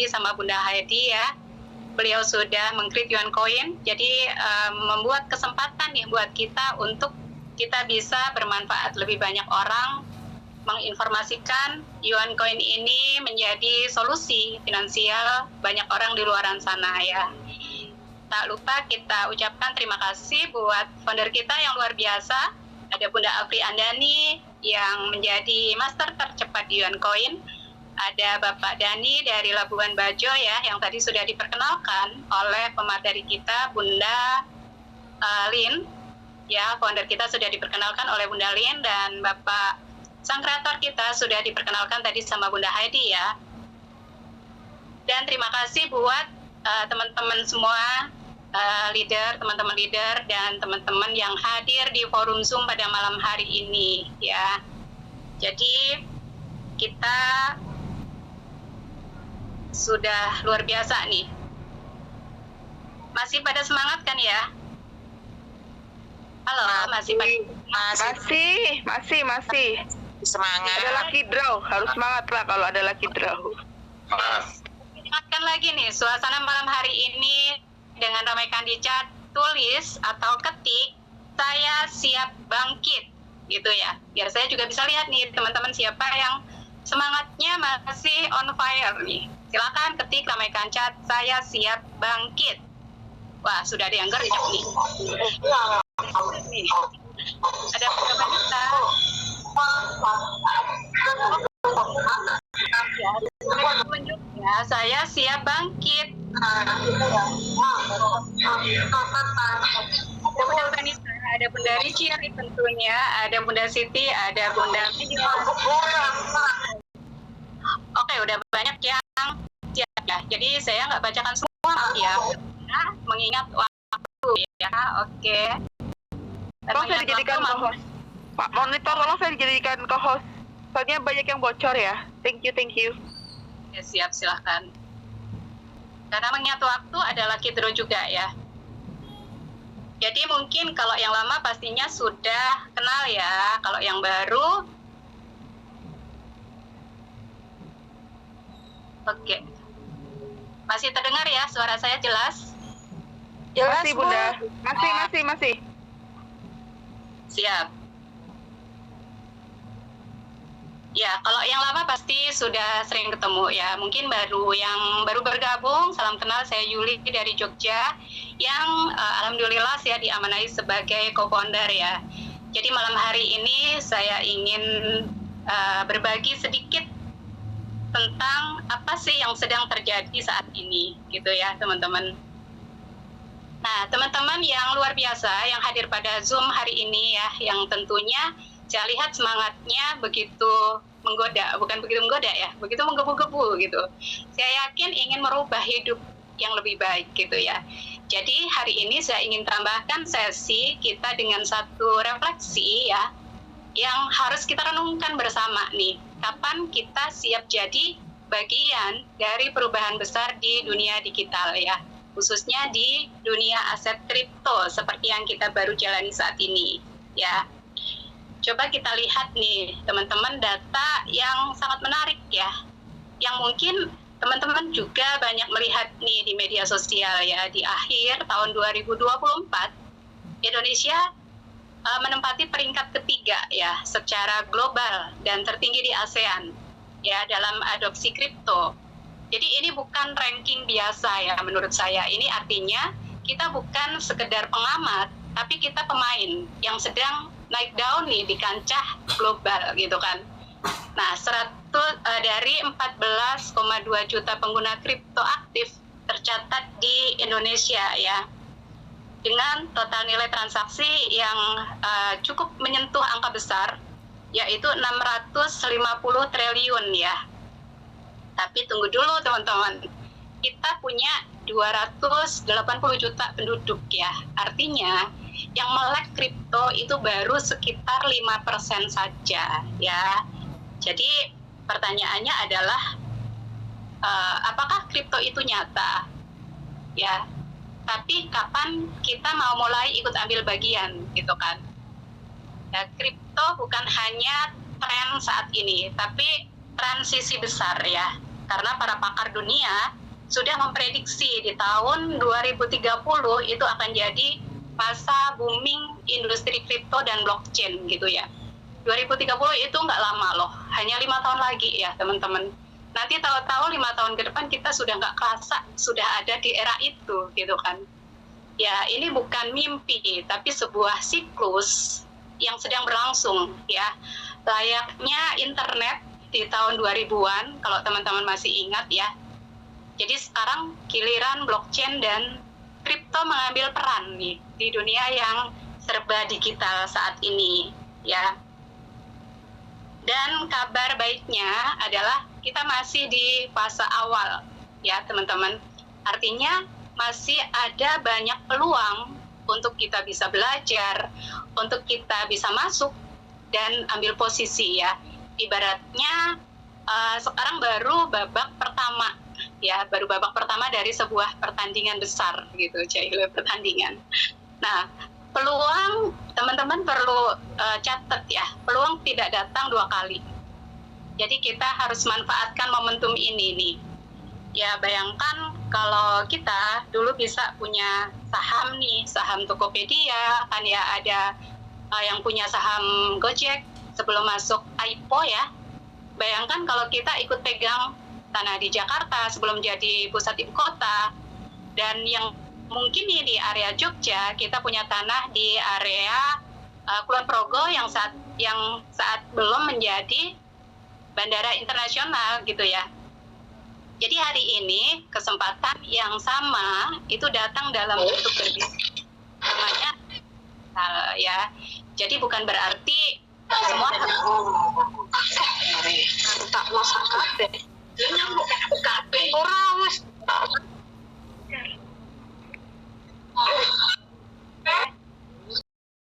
tadi sama Bunda Heidi ya. Beliau sudah meng-create Yuan Coin, jadi membuat kesempatan nih buat kita untuk kita bisa bermanfaat lebih banyak orang, menginformasikan Yuan Coin ini menjadi solusi finansial banyak orang di luaran sana ya. Tak lupa kita ucapkan terima kasih buat founder kita yang luar biasa, ada Bunda Afri Andani yang menjadi master tercepat di Yuan Coin. Ada Bapak Dani dari Labuan Bajo ya, yang tadi sudah diperkenalkan oleh pemateri kita Bunda Lin ya, founder kita sudah diperkenalkan oleh Bunda Lin, dan Bapak sang kreator kita sudah diperkenalkan tadi sama Bunda Heidi ya. Dan terima kasih buat teman-teman semua, teman-teman leader dan teman-teman yang hadir di forum Zoom pada malam hari ini ya. Jadi kita sudah luar biasa nih. Masih pada semangat kan ya? Halo, masih semangat. Ada lucky draw, harus semangat lah kalau ada lucky draw. Ingatkan lagi nih, suasana malam hari ini dengan ramaikan di chat, tulis atau ketik, saya siap bangkit, gitu ya. Biar saya juga bisa lihat nih teman-teman siapa yang semangatnya masih on fire nih. Silakan ketik, ramaikan chat, saya siap bangkit. Wah, sudah ada yang gercep nih. Ada berapa juta? Ya, saya siap bangkit. Ada Bunda Vanessa, ada Bunda Ricci tentunya, ada Bunda Siti, ada Bunda Video. Oke, udah banyak yang siap ya. Jadi saya nggak bacakan semua ya, mengingat waktu ya. Oke. Tolong saya dijadikan co-host. Pak Monitor, tolong saya dijadikan co-host. Soalnya banyak yang bocor ya. Thank you. Ya, siap, silahkan. Karena mengingat waktu ada lucky draw juga ya. Jadi mungkin kalau yang lama pastinya sudah kenal ya. Kalau yang baru, oke. Masih terdengar ya suara saya jelas? Jelas, masih, Bunda. Masih. Siap. Ya, kalau yang lama pasti sudah sering ketemu ya. Mungkin yang baru bergabung, salam kenal, saya Yuli dari Jogja, yang alhamdulillah saya diamanai sebagai co-founder ya. Jadi malam hari ini saya ingin berbagi sedikit tentang apa sih yang sedang terjadi saat ini, gitu ya teman-teman. Nah, teman-teman yang luar biasa yang hadir pada Zoom hari ini ya, yang tentunya saya lihat semangatnya begitu menggoda, bukan begitu menggoda ya, begitu menggebu-gebu gitu. Saya yakin ingin merubah hidup yang lebih baik gitu ya. Jadi hari ini saya ingin tambahkan sesi kita dengan satu refleksi ya, yang harus kita renungkan bersama nih. Kapan kita siap jadi bagian dari perubahan besar di dunia digital ya, khususnya di dunia aset kripto seperti yang kita baru jalani saat ini ya. Coba kita lihat nih teman-teman data yang sangat menarik ya, yang mungkin teman-teman juga banyak melihat nih di media sosial ya. Di akhir tahun 2024 Indonesia menempati peringkat ketiga ya secara global dan tertinggi di ASEAN ya dalam adopsi kripto. Jadi ini bukan ranking biasa ya menurut saya. Ini artinya kita bukan sekedar pengamat, tapi kita pemain yang sedang naik daun nih di kancah global gitu kan. Nah, dari 14,2 juta pengguna kripto aktif tercatat di Indonesia ya, dengan total nilai transaksi yang cukup menyentuh angka besar, yaitu 650 triliun ya. Tapi tunggu dulu teman-teman, kita punya 280 juta penduduk ya. Artinya yang melek kripto itu baru sekitar 5% saja ya. Jadi pertanyaannya adalah apakah kripto itu nyata ya? Tapi kapan kita mau mulai ikut ambil bagian gitu kan? Ya, kripto bukan hanya tren saat ini, tapi transisi besar ya. karena para pakar dunia sudah memprediksi di tahun 2030 itu akan jadi masa booming industri kripto dan blockchain gitu ya. 2030 itu nggak lama loh, hanya 5 tahun lagi ya teman-teman. Nanti tahu-tahu 5 tahun ke depan kita sudah nggak kerasa sudah ada di era itu gitu kan. Ya ini bukan mimpi, tapi sebuah siklus yang sedang berlangsung ya. Layaknya internet di tahun 2000-an, kalau teman-teman masih ingat ya. Jadi sekarang giliran blockchain dan kripto mengambil peran nih di dunia yang serba digital saat ini ya. Dan kabar baiknya adalah kita masih di fase awal ya teman-teman. Artinya masih ada banyak peluang untuk kita bisa belajar, untuk kita bisa masuk dan ambil posisi ya. Ibaratnya sekarang baru babak pertama ya, baru babak pertama dari sebuah pertandingan besar gitu, Cahil, pertandingan. Nah, peluang teman-teman perlu catat ya, peluang tidak datang 2 kali. Jadi kita harus manfaatkan momentum ini nih. Ya bayangkan kalau kita dulu bisa punya saham nih, saham Tokopedia, kan ya ada yang punya saham Gojek sebelum masuk IPO ya. Bayangkan kalau kita ikut pegang tanah di Jakarta sebelum jadi pusat ibu kota, dan yang mungkin nih di area Jogja kita punya tanah di area Kulon Progo yang saat belum menjadi bandara internasional gitu ya. Jadi hari ini kesempatan yang sama itu datang dalam bentuk berbisnis namanya ya. Jadi bukan berarti semua tak masak kafe. Nyamuk kafe. Ora